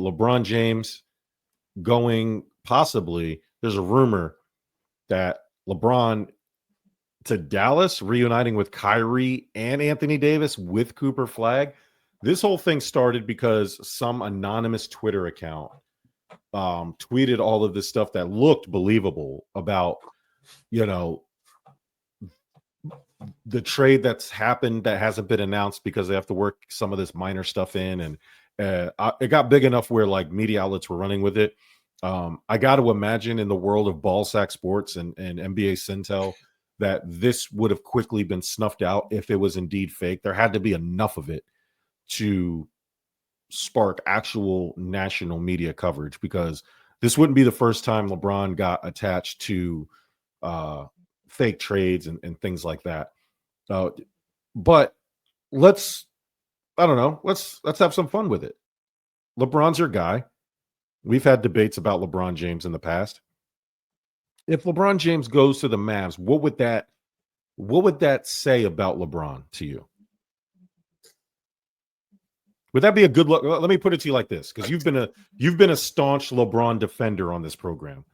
LeBron James going possibly, there's a rumor that LeBron to Dallas, reuniting with Kyrie and Anthony Davis with Cooper Flag. This whole thing started because some anonymous Twitter account tweeted all of this stuff that looked believable about, the trade that's happened that hasn't been announced because they have to work some of this minor stuff in. And it got big enough where like media outlets were running with it. I got to imagine in the world of Ballsack Sports and NBA Centel that this would have quickly been snuffed out if it was indeed fake. There had to be enough of it to spark actual national media coverage, because this wouldn't be the first time LeBron got attached to fake trades and things like that. But let's have some fun with it. LeBron's your guy. We've had debates about LeBron James in the past. If LeBron James goes to the Mavs, what would that say about LeBron to you? Would that be a good look? Let me put it to you like this, because you've been a staunch LeBron defender on this program.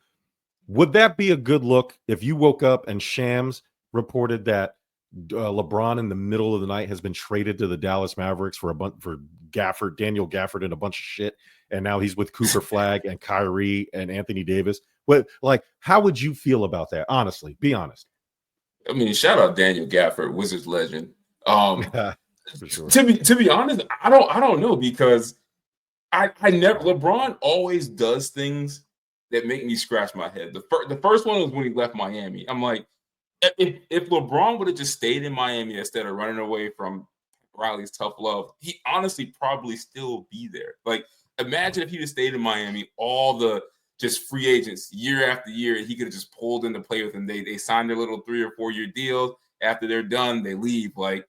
Would that be a good look if you woke up and Shams reported that LeBron in the middle of the night has been traded to the Dallas Mavericks for Daniel Gafford and a bunch of shit, and now he's with Cooper Flag and Kyrie and Anthony Davis? How would you feel about that? Honestly, be honest. I mean, shout out Daniel Gafford, Wizards legend. For sure. To be honest, I don't know, because I never, LeBron always does things that make me scratch my head. The first one was when he left Miami. I'm like, if LeBron would have just stayed in Miami instead of running away from Riley's tough love, he honestly probably still be there. Like, imagine if he just stayed in Miami, all the just free agents year after year, he could have just pulled in to play with him. They signed their little 3 or 4 year deals. After they're done, they leave. Like,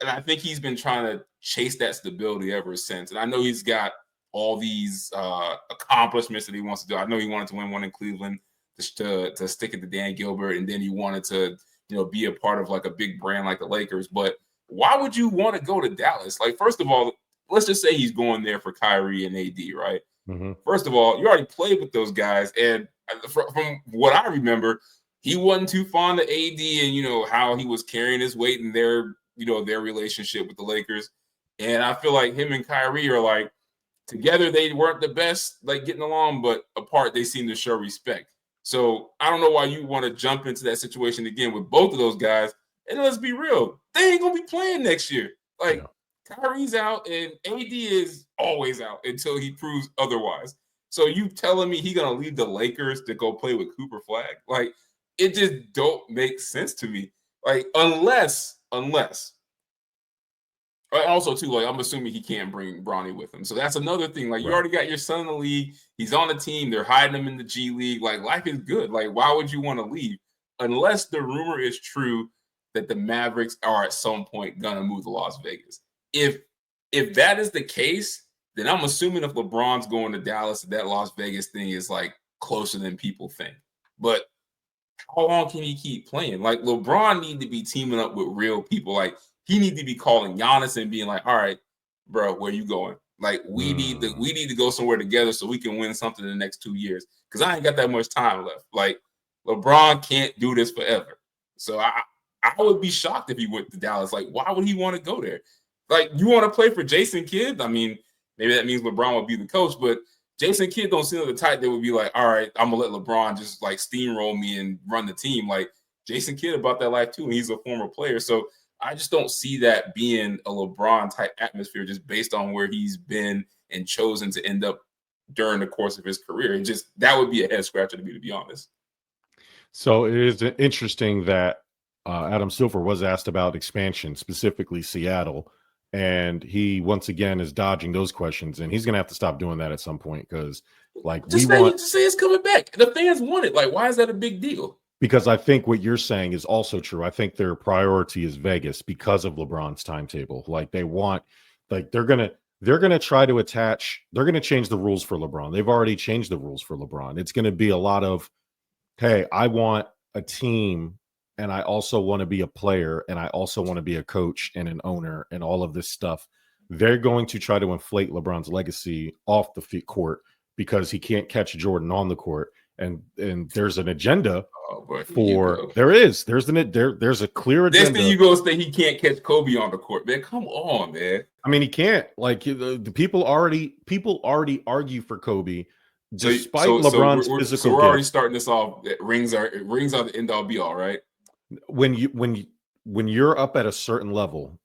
and I think he's been trying to chase that stability ever since. And I know he's got all these accomplishments that he wants to do. I know he wanted to win one in Cleveland to stick it to Dan Gilbert, and then he wanted to, be a part of like a big brand like the Lakers. But why would you want to go to Dallas? Like, first of all, let's just say he's going there for Kyrie and AD, right? Mm-hmm. First of all, you already played with those guys, and from what I remember, he wasn't too fond of AD and how he was carrying his weight in their relationship with the Lakers. And I feel like him and Kyrie are like, together they weren't the best, like getting along, but apart they seem to show respect. So I don't know why you want to jump into that situation again with both of those guys. And let's be real, they ain't gonna be playing next year. Like, Kyrie's out and AD is always out until he proves otherwise. So you telling me he gonna leave the Lakers to go play with Cooper Flag? Like, it just don't make sense to me. Like, unless also too, like, I'm assuming he can't bring Bronny with him. So that's another thing. Like, you already got your son in the league. He's on the team. They're hiding him in the G League. Like, life is good. Like, why would you want to leave? Unless the rumor is true that the Mavericks are at some point gonna move to Las Vegas. If that is the case, then I'm assuming if LeBron's going to Dallas, that Las Vegas thing is like closer than people think. But how long can he keep playing? Like, LeBron need to be teaming up with real people. Like, he need to be calling Giannis and being like, all right, bro, where you going? Like, we need to go somewhere together so we can win something in the next 2 years. Because I ain't got that much time left. Like, LeBron can't do this forever. So I would be shocked if he went to Dallas. Like, why would he want to go there? Like, you want to play for Jason Kidd? I mean, maybe that means LeBron would be the coach, but Jason Kidd don't seem like the type that would be like, all right, I'm going to let LeBron just like steamroll me and run the team. Like, Jason Kidd about that life too, and he's a former player. So I just don't see that being a LeBron type atmosphere just based on where he's been and chosen to end up during the course of his career. It just, that would be a head scratcher to be honest. So it is interesting that Adam Silver was asked about expansion, specifically Seattle. And he once again is dodging those questions, and he's going to have to stop doing that at some point, because, like, just say it's coming back. The fans want it. Like, why is that a big deal? Because I think what you're saying is also true. I think their priority is Vegas because of LeBron's timetable. Like, they want, like, they're gonna try to they're gonna change the rules for LeBron. They've already changed the rules for LeBron. It's going to be a lot of, hey, I want a team, and I also want to be a player, and I also want to be a coach and an owner and all of this stuff they're going to try to inflate LeBron's legacy off the court because he can't catch Jordan on the court. And there's an agenda there's a clear agenda. Next thing you go say he can't catch Kobe on the court, man. Come on, man. I mean, he can't. Like the people already argue for Kobe, despite LeBron's physical. So we're already starting this off. Rings are the end all be all, right? When you're up at a certain level,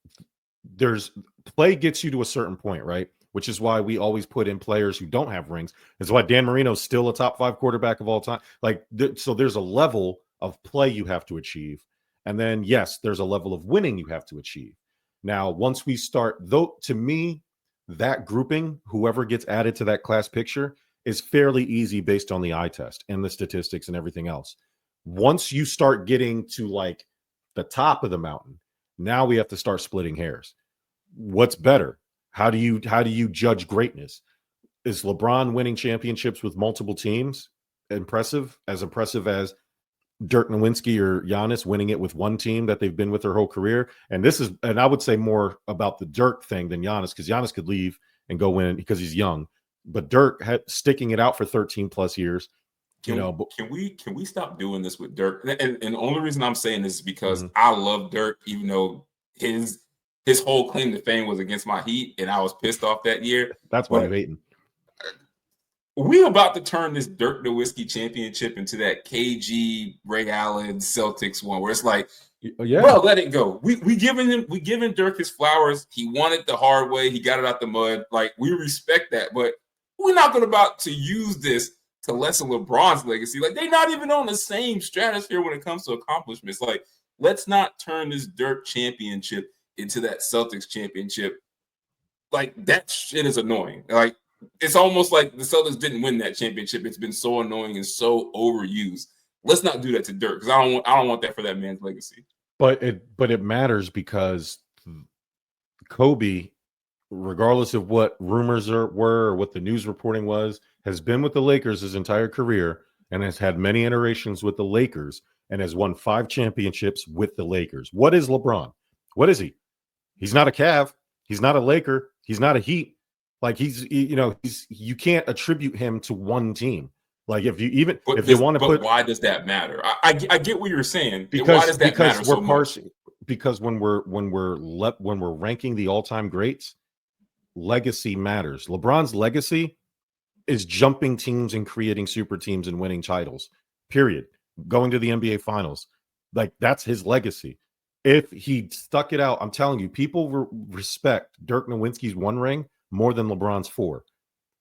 there's play gets you to a certain point, right? Which is why we always put in players who don't have rings. That's why Dan Marino's still a top 5 quarterback of all time. Like, so there's a level of play you have to achieve. And then, yes, there's a level of winning you have to achieve. Now, once we start, though, to me, that grouping, whoever gets added to that class picture, is fairly easy based on the eye test and the statistics and everything else. Once you start getting to like the top of the mountain, now we have to start splitting hairs. What's better? How do you judge greatness? Is LeBron winning championships with multiple teams impressive as Dirk Nowitzki or Giannis winning it with one team that they've been with their whole career? And I would say more about the Dirk thing than Giannis, because Giannis could leave and go win because he's young. But Dirk sticking it out for 13 plus years. Can we stop doing this with Dirk? And the only reason I'm saying this is because I love Dirk, even though his whole claim to fame was against my Heat, and I was pissed off that year. That's why I'm hating. We about to turn this Dirk Nowitzki championship into that KG Ray Allen Celtics one, where it's like, bro, let it go. We giving Dirk his flowers. He won it the hard way. He got it out the mud. Like, we respect that, but we're not about to use this to lessen LeBron's legacy. Like, they're not even on the same stratosphere when it comes to accomplishments. Like, let's not turn this Dirk championship into that Celtics championship. Like, that shit is annoying. Like, it's almost like the Celtics didn't win that championship. It's been so annoying and so overused. Let's not do that to Dirk, because I don't want that for that man's legacy. But it matters because Kobe, regardless of what rumors were or what the news reporting was, has been with the Lakers his entire career and has had many iterations with the Lakers and has won 5 championships with the Lakers. What is LeBron? What is he? He's not a Cav. He's not a Laker. He's not a Heat. Like, you can't attribute him to one team. Like, if you want to put, why does that matter? I get what you're saying. Because, why does that matter so much? Because when we're ranking the all-time greats, legacy matters. LeBron's legacy is jumping teams and creating super teams and winning titles. Period. Going to the NBA Finals, like, that's his legacy. If he stuck it out, I'm telling you, people respect Dirk Nowitzki's 1 ring more than LeBron's 4.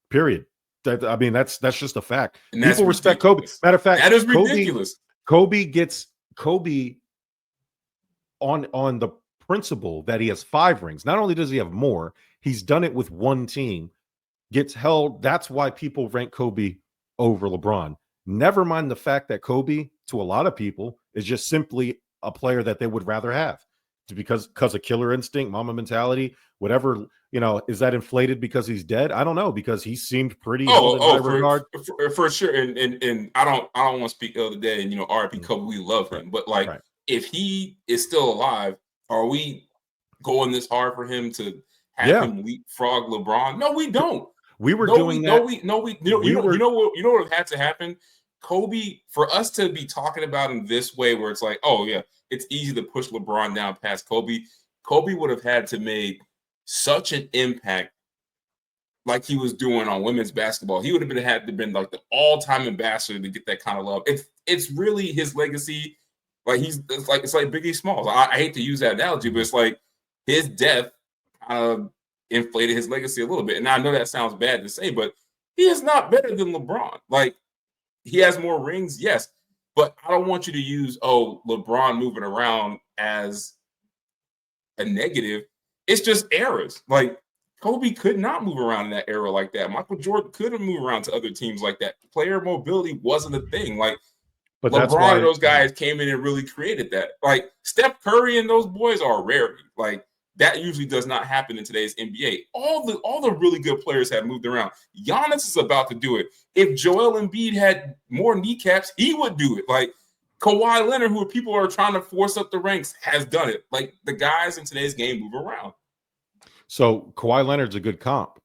Period. That's just a fact. People respect Kobe. Matter of fact, that is ridiculous. Kobe gets on the principle that he has 5 rings. Not only does he have more, he's done it with one team. Gets held. That's why people rank Kobe over LeBron. Never mind the fact that Kobe, to a lot of people, is just simply a player that they would rather have, because of killer instinct, mama mentality, whatever. Is that inflated because he's dead? I don't know, because he seemed pretty regard. For sure. And I don't want to speak ill today. And R.I.P. Kobe, we love him, but if he is still alive, are we going this hard for him to have him leapfrog LeBron? No, we don't. We were doing that. You know what had to happen? Kobe, for us to be talking about him this way, where it's like, oh yeah, it's easy to push LeBron down past Kobe. Kobe would have had to make such an impact, like he was doing on women's basketball. He would have had to been like the all-time ambassador to get that kind of love. It's really his legacy. Like, it's like Biggie Smalls. I hate to use that analogy, but it's like his death inflated his legacy a little bit. And I know that sounds bad to say, but he is not better than LeBron. Like, he has more rings, yes, but I don't want you to use LeBron moving around as a negative. It's just eras. Like, Kobe could not move around in that era like that. Michael Jordan couldn't move around to other teams like that. Player mobility wasn't a thing. Like, but LeBron and those guys came in and really created that. Like, Steph Curry and those boys are a rarity. Like, that usually does not happen in today's NBA. All the really good players have moved around. Giannis is about to do it. If Joel Embiid had more kneecaps, he would do it. Like, Kawhi Leonard, who people are trying to force up the ranks, has done it. Like, the guys in today's game move around. So Kawhi Leonard's a good comp.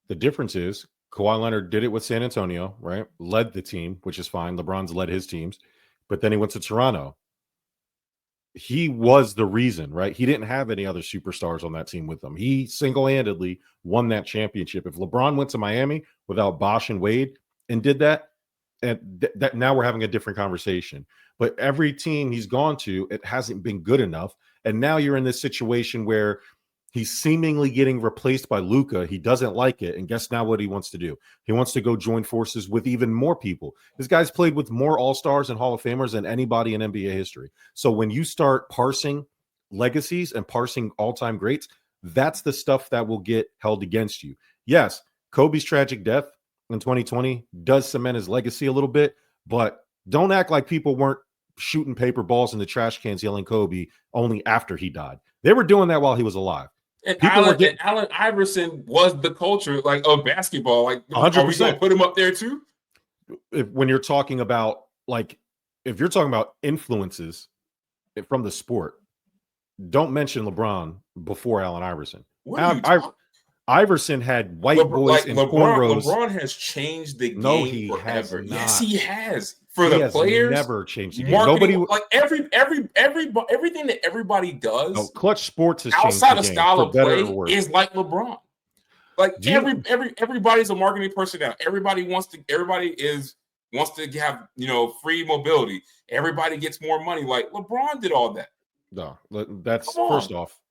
The difference is Kawhi Leonard did it with San Antonio, right? Led the team, which is fine. LeBron's led his teams, but then he went to Toronto. He was the reason, right? He didn't have any other superstars on that team with him. He single-handedly won that championship. If LeBron went to Miami without Bosh and Wade and did that, and that now we're having a different conversation. But every team he's gone to, it hasn't been good enough. And now you're in this situation where he's seemingly getting replaced by Luka. He doesn't like it. And guess now what he wants to do? He wants to go join forces with even more people. This guy's played with more All-Stars and Hall of Famers than anybody in NBA history. So when you start parsing legacies and parsing all-time greats, that's the stuff that will get held against you. Yes, Kobe's tragic death in 2020 does cement his legacy a little bit, but don't act like people weren't shooting paper balls in the trash cans yelling Kobe only after he died. They were doing that while he was alive. And Allen Iverson was the culture of basketball. 100%. Are we going to put him up there too? When you're talking about if you're talking about influences from the sport, don't mention LeBron before Allen Iverson. Iverson had white boys and cornrows. LeBron has changed the game no, he forever. Has yes, he has. For the players, never changed the game. Nobody everything that everybody does. No, Clutch Sports has outside changed of style of play is like LeBron. Everybody's a marketing person now. Everybody wants to have free mobility. Everybody gets more money. Like LeBron did all that. No, that's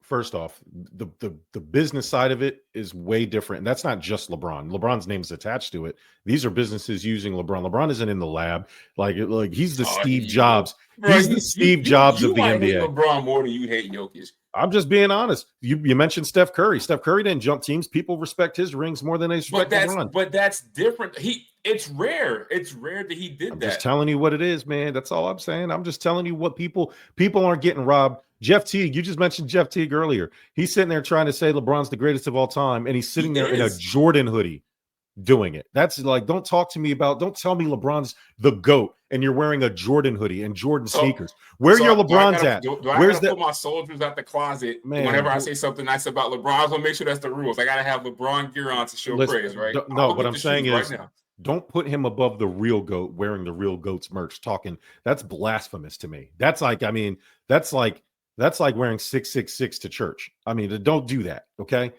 first off, the business side of it is way different. And that's not just LeBron. LeBron's name is attached to it. These are businesses using LeBron. LeBron isn't in the lab. Like he's the Steve Jobs. He's the Steve Jobs of the NBA. Hate LeBron more than you hate Jokic. I'm just being honest. You mentioned Steph Curry. Steph Curry didn't jump teams. People respect his rings more than they respect LeBron. But that's different. It's rare. It's rare that he did that. I'm just telling you what it is, man. That's all I'm saying. I'm just telling you what people aren't getting robbed. Jeff Teague, you just mentioned Jeff Teague earlier. He's sitting there trying to say LeBron's the greatest of all time, and he's sitting there in a Jordan hoodie doing it. That's don't tell me LeBron's the GOAT and you're wearing a Jordan hoodie and Jordan sneakers. Where your LeBron's at? Do I gotta put my soldiers at the closet whenever I say something nice about LeBron? I want to make sure that's the rules. I got to have LeBron gear on to show praise, right? No, what I'm saying is don't put him above the real GOAT wearing the real GOAT's merch. That's blasphemous to me. That's like wearing 666 to church. I mean, don't do that, okay?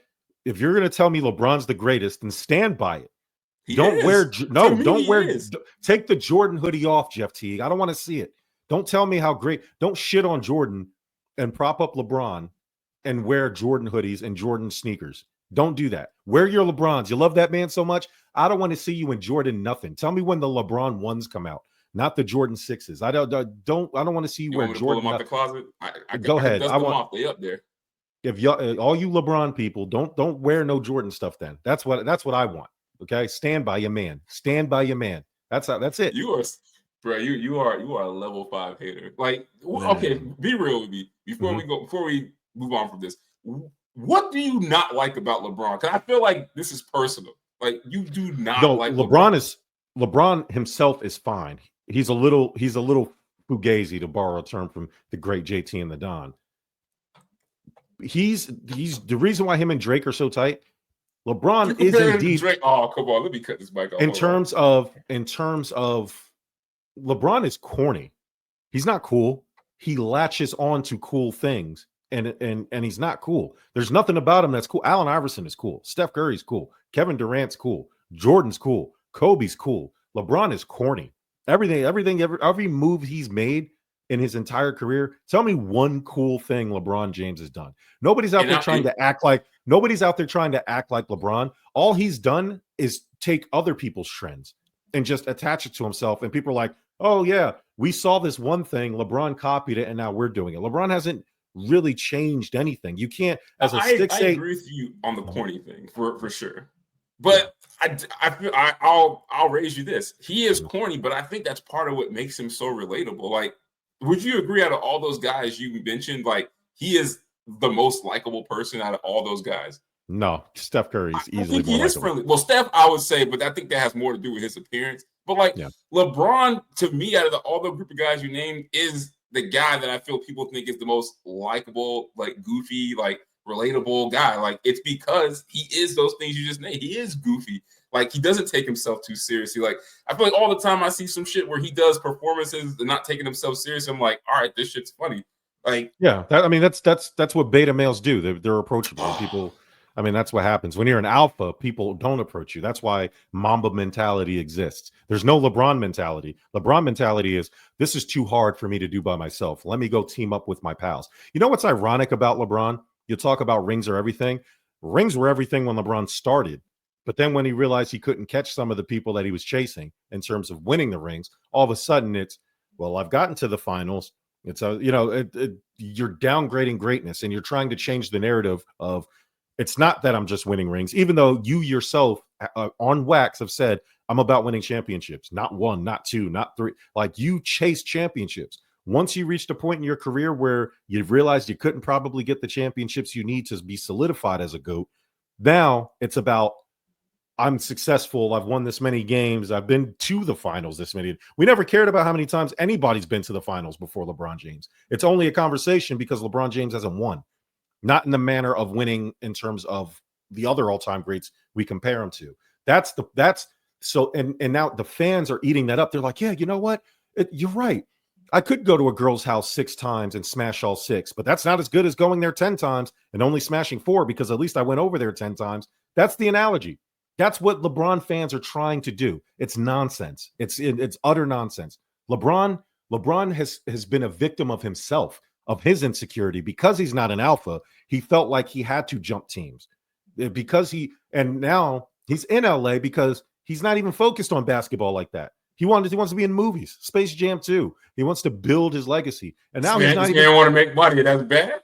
If you're going to tell me LeBron's the greatest, then stand by it. Take the Jordan hoodie off, Jeff Teague. I don't want to see it. Don't tell me how great. Don't shit on Jordan and prop up LeBron and wear Jordan hoodies and Jordan sneakers. Don't do that. Wear your LeBrons. You love that man so much. I don't want to see you in Jordan nothing. Tell me when the LeBron 1s come out, not the Jordan 6s. I don't want to see you wear Jordan. Pull them out the closet? Go ahead. I want them up there. If all you LeBron people don't wear no Jordan stuff, then that's what I want. Okay, stand by your man. Stand by your man. That's it. You are a level 5 hater. Okay, be real with me before we move on from this. What do you not like about LeBron? Because I feel like this is personal. Like you do not like LeBron himself is fine. He's a little fugazi, to borrow a term from the great JT and the Don. He's the reason why him and Drake are so tight. LeBron is indeed Drake. Oh, come on, let me cut this mic off. In terms of LeBron is corny. He's not cool. He latches on to cool things, and he's not cool. There's nothing about him that's cool. Allen Iverson is cool. Steph Curry's cool. Kevin Durant's cool. Jordan's cool. Kobe's cool. LeBron is corny. Every move he's made in his entire career. Tell me one cool thing LeBron James has done. Nobody's out there trying to act like LeBron. All he's done is take other people's trends and just attach it to himself. And people are like, oh yeah, we saw this one thing, LeBron copied it, and now we're doing it. LeBron hasn't really changed anything. You can't, as a 6'8". I agree with you on the corny thing for sure. But I'll raise you this. He is corny, but I think that's part of what makes him so relatable. Like, would you agree out of all those guys you mentioned, like he is the most likable person out of all those guys? No, Steph Curry's easily more likable. Friendly. Well, Steph, I would say, but I think that has more to do with his appearance. But LeBron, to me, out of all the group of guys you named, is the guy that I feel people think is the most likable, like goofy, like relatable guy. Like, it's because he is those things you just named. He is goofy. Like, he doesn't take himself too seriously. Like, I feel like all the time I see some shit where he does performances and not taking himself seriously. I'm like, all right, this shit's funny. Like, yeah, that's what beta males do. They're approachable. People, I mean, that's what happens when you're an alpha. People don't approach you. That's why Mamba mentality exists. There's no LeBron mentality. LeBron mentality is, this is too hard for me to do by myself. Let me go team up with my pals. You know what's ironic about LeBron? You talk about rings are everything. Rings were everything when LeBron started. But then when he realized he couldn't catch some of the people that he was chasing in terms of winning the rings, all of a sudden it's, well, I've gotten to the finals. It's you're downgrading greatness, and you're trying to change the narrative of, it's not that I'm just winning rings, even though you yourself on wax have said, I'm about winning championships, not one, not two, not three. Like, you chase championships. Once you reached a point in your career where you've realized you couldn't probably get the championships you need to be solidified as a GOAT, now it's about, I'm successful. I've won this many games. I've been to the finals this many. We never cared about how many times anybody's been to the finals before LeBron James. It's only a conversation because LeBron James hasn't won, not in the manner of winning in terms of the other all-time greats we compare him to. And now the fans are eating that up. They're like, yeah, you know what? You're right. I could go to a girl's house 6 times and smash all 6, but that's not as good as going there 10 times and only smashing 4, because at least I went over there 10 times. That's the analogy. That's what LeBron fans are trying to do. It's nonsense. It's utter nonsense. LeBron has been a victim of himself, of his insecurity, because he's not an alpha. He felt like he had to jump teams and now he's in LA because he's not even focused on basketball like that. He wants to be in movies, Space Jam 2. He wants to build his legacy. And now he's not even want to make money. That's bad.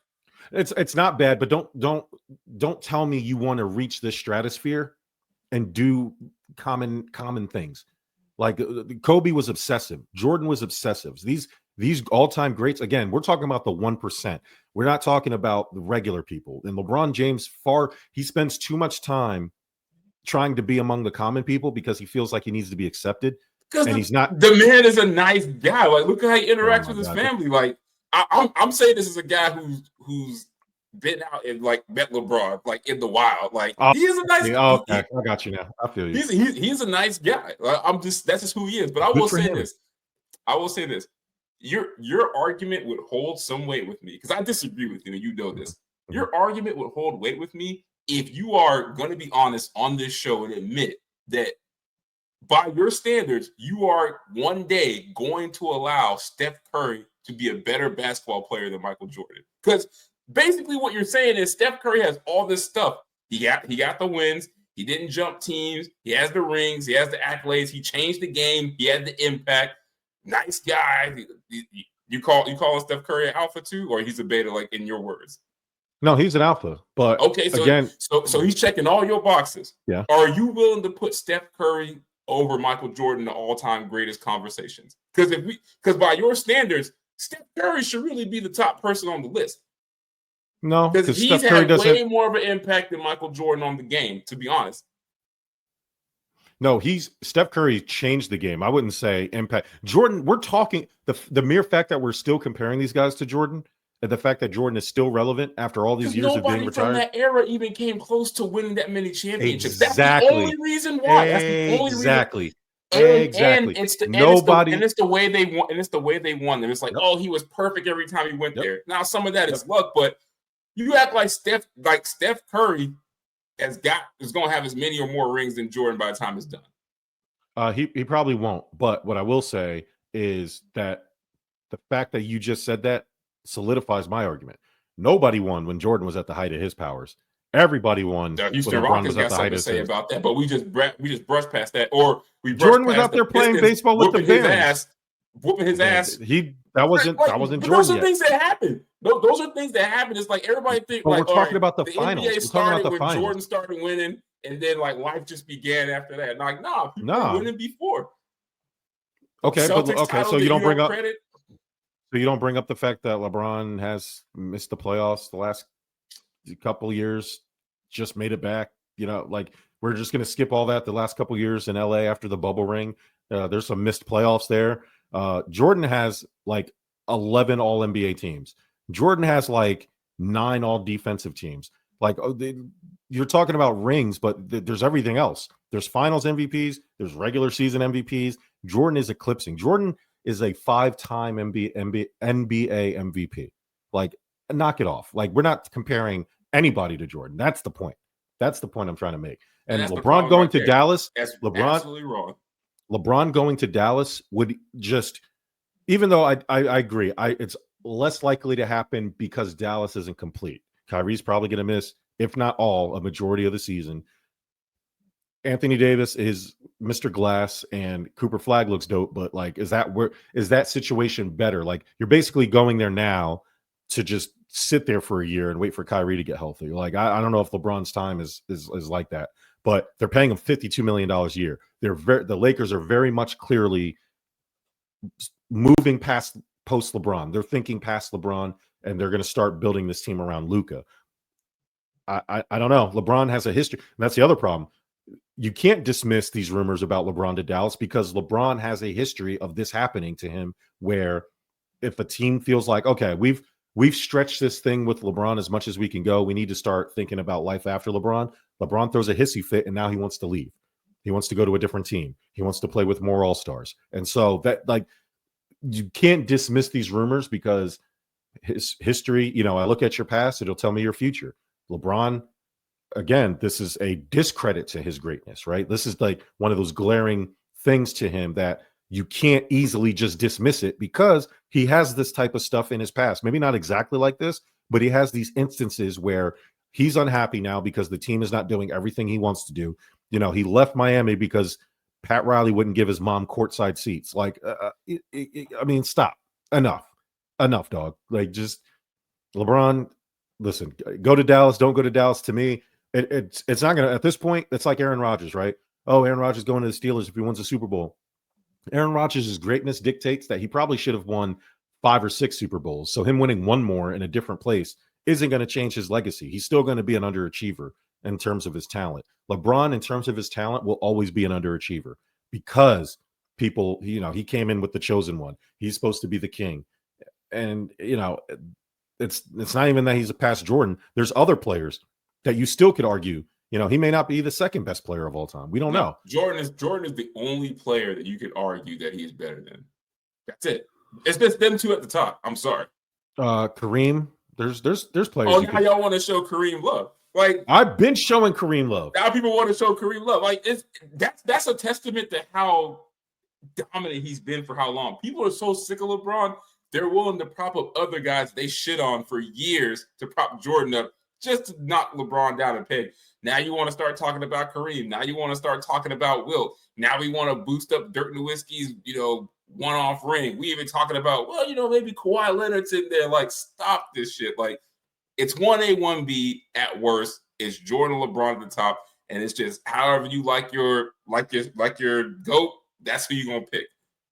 It's not bad, but don't tell me you want to reach this stratosphere and do common things. Like Kobe was obsessive. Jordan was obsessive. These all-time greats, again, we're talking about the 1%. We're not talking about the regular people. And LeBron James, he spends too much time trying to be among the common people because he feels like he needs to be accepted. And he's not. The man is a nice guy. Like, look at how he interacts with his family. Like, I'm saying this is a guy who's been out and like met LeBron like in the wild. Like, he is a nice guy. Okay, I got you now. I feel you. He's a nice guy. That's just who he is. But I will say this. Your argument would hold some weight with me, because I disagree with you, and you know this. Your argument would hold weight with me if you are going to be honest on this show and admit that by your standards, you are one day going to allow Steph Curry to be a better basketball player than Michael Jordan. Because basically what you're saying is Steph Curry has all this stuff. He got the wins. He didn't jump teams. He has the rings. He has the accolades. He changed the game. He had the impact. Nice guy. You call Steph Curry an alpha too, or he's a beta, like in your words? No, he's an alpha. But okay, so again, so he's checking all your boxes. Yeah. Are you willing to put Steph Curry over Michael Jordan, the all-time greatest conversations? Because by your standards, Steph Curry should really be the top person on the list. No, because he's had way more of an impact than Michael Jordan on the game, to be honest. No, Steph Curry changed the game. I wouldn't say impact. Jordan, we're talking the mere fact that we're still comparing these guys to Jordan, and the fact that Jordan is still relevant after all these years of being retired. Nobody from that era even came close to winning that many championships. Exactly. That's the only reason why. That's the only reason. And it's the way they won. And it's the way they won. And it's like, oh, he was perfect every time he went there. Now, some of that is luck, but you act like Steph Curry is going to have as many or more rings than Jordan by the time it's done. He probably won't. But what I will say is that the fact that you just said that solidifies my argument. Nobody won when Jordan was at the height of his powers. Everybody won. The Houston Rockets got something to say about that, but we just brushed past that. Or Jordan was out there playing baseball with the Bears, whooping his ass. That wasn't Jordan. Those are things that happen. Those are things that happen. It's like everybody think like we're talking about the finals. NBA started when Jordan started winning, and then like life just began after that. Like, people were winning before. Okay, so you don't bring up credit. So you don't bring up the fact that LeBron has missed the playoffs the last couple years, just made it back. Like we're just going to skip all that the last couple years in LA after the bubble ring. There's some missed playoffs there. Jordan has like 11 all NBA teams. Jordan has like 9 all defensive teams. Like, you're talking about rings, but there's everything else. There's finals MVPs. There's regular season MVPs. Jordan is eclipsing. Jordan is a 5-time NBA MVP. Like, knock it off. Like, we're not comparing anybody to Jordan. That's the point. That's the point I'm trying to make. And LeBron going to Dallas, that's absolutely wrong. LeBron going to Dallas would just, even though I agree, it's less likely to happen because Dallas isn't complete. Kyrie's probably going to miss, if not all, a majority of the season. Anthony Davis is Mr. Glass, and Cooper Flag looks dope, but like, is that situation better? Like, you're basically going there now to just sit there for a year and wait for Kyrie to get healthy. Like, I don't know if LeBron's time is like that, but they're paying him $52 million a year. The Lakers are very much clearly moving past post LeBron. They're thinking past LeBron, and they're going to start building this team around Luka. I don't know. LeBron has a history. And that's the other problem. You can't dismiss these rumors about LeBron to Dallas because LeBron has a history of this happening to him, where if a team feels like, okay, we've stretched this thing with LeBron as much as we can go, we need to start thinking about life after LeBron. LeBron throws a hissy fit, and now he wants to leave. He wants to go to a different team. He wants to play with more all-stars. And so that, like, you can't dismiss these rumors because his history, I look at your past, it'll tell me your future. LeBron, again, this is a discredit to his greatness, right? This is like one of those glaring things to him that you can't easily just dismiss it because he has this type of stuff in his past. Maybe not exactly like this, but he has these instances where he's unhappy now because the team is not doing everything he wants to do. He left Miami because Pat Riley wouldn't give his mom courtside seats. Like, I mean, stop. Enough, dog. Like, just LeBron, listen, go to Dallas, don't go to Dallas. To me, it's not going to, at this point, it's like Aaron Rodgers, right? Oh, Aaron Rodgers going to the Steelers if he wins a Super Bowl. Aaron Rodgers' greatness dictates that he probably should have won 5 or 6 Super Bowls. So him winning one more in a different place isn't going to change his legacy. He's still going to be an underachiever in terms of his talent. LeBron, in terms of his talent, will always be an underachiever because people, he came in with the chosen one. He's supposed to be the king. And, it's not even that he's a past Jordan. There's other players that you still could argue, he may not be the second best player of all time. We don't know. Jordan is the only player that you could argue that he's better than. That's it. It's just them two at the top. I'm sorry. Kareem, there's players. Oh, now y'all want to show Kareem love. Like, I've been showing Kareem love. Now people want to show Kareem love. Like, that's a testament to how dominant he's been for how long. People are so sick of LeBron, they're willing to prop up other guys they shit on for years to prop Jordan up just to knock LeBron down a peg. Now you want to start talking about Kareem. Now you want to start talking about Wilt. Now we want to boost up Dirk Nowitzki's, one-off ring. We even talking about, maybe Kawhi Leonard's in there. Like, stop this shit. Like, it's 1A, 1B at worst. It's Jordan, LeBron at the top, and it's just however you like your GOAT, that's who you're gonna pick.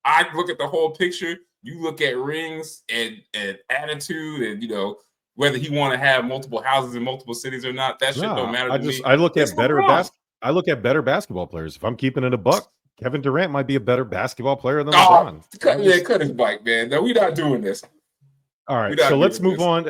I look at the whole picture. You look at rings and attitude, and whether he want to have multiple houses in multiple cities or not. That shit don't matter to me. I look at better basketball players. If I'm keeping it a buck, Kevin Durant might be a better basketball player than LeBron. Cut his bike, man. No, we're not doing this. All right, so let's move on.